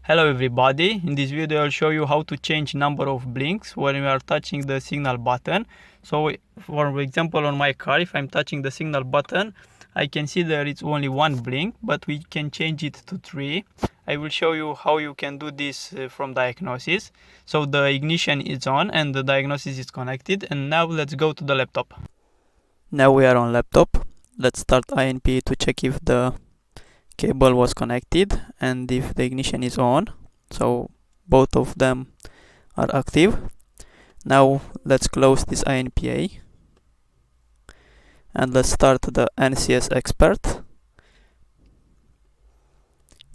Hello everybody, in this video I'll show you how to change number of blinks when you are touching the signal button. So for example on my car, if I'm touching the signal button, I can see there it's only one blink, but we can change it to 3. I will show you how you can do this from diagnosis. So the ignition is on and the diagnosis is connected, and now let's go to the laptop. Now we are on laptop. Let's start INP to check if the cable was connected and if the ignition is on, so both of them are active. Now let's close this INPA and let's start the NCS expert.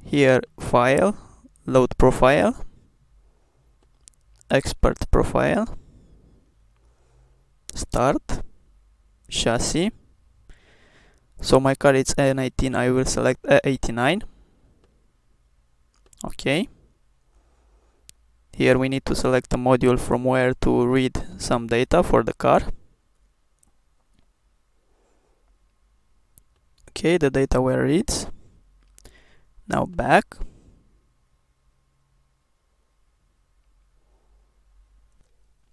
Here, file, load profile, expert profile, start, chassis. So my car is E19, I will select E89. Okay. Here we need to select a module from where to read some data for the car. Okay, the data where reads. Now back.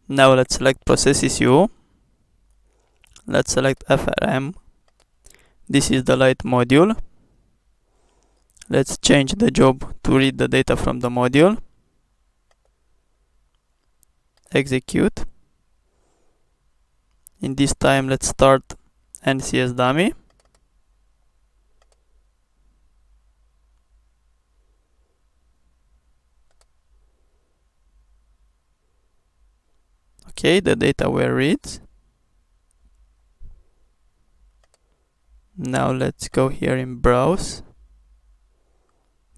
Now let's select process issue. Let's select FRM. This is the light module. Let's change the job to read the data from the module. Execute. In this time, let's start NCS dummy. Okay, the data were reads. Now let's go here in browse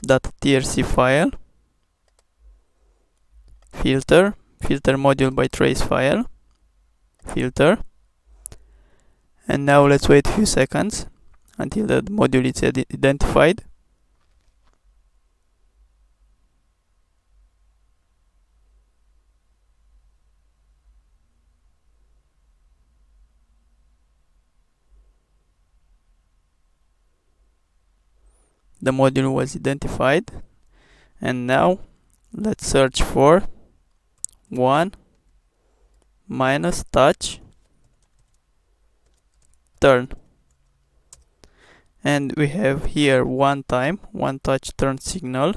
.trc file, filter module by trace file, filter, and now let's wait a few seconds until the module is identified. The module was identified, and now let's search for 1 minus touch turn, and we have here one touch turn signal.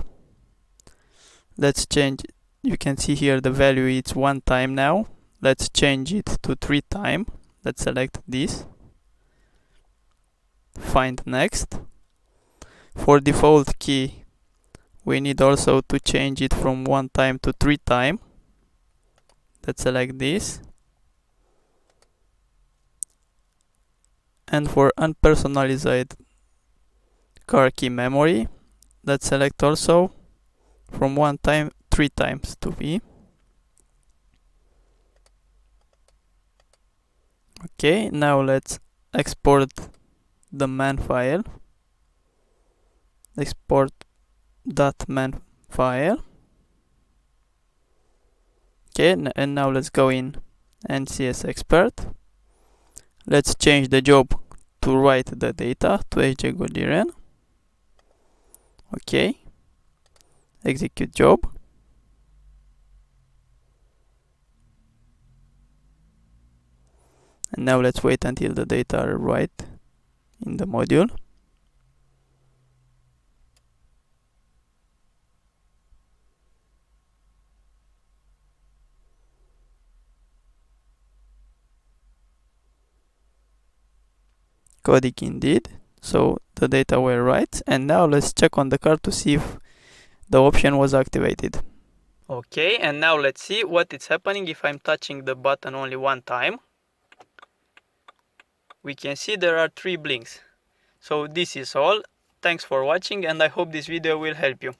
Let's change, you can see here the value is 1 time now. Let's change it to 3 time. Let's select this, find next. For default key, we need also to change it from 1 time to 3 time. Let's select this. And for unpersonalized car key memory, let's select also from 1 time 3 times to be. Okay, now let's export the man file. Export .man file. Okay, and now let's go in NCS expert. Let's change the job to write the data to HJ Goldiran. Okay, execute job. And now let's wait until the data are right in the module. Coding indeed, so the data were right, and now let's check on the car to see if the option was activated. Okay, and now let's see what is happening if I'm touching the button only 1 time. We can see there are 3 blinks. So this is all. Thanks for watching, and I hope this video will help you.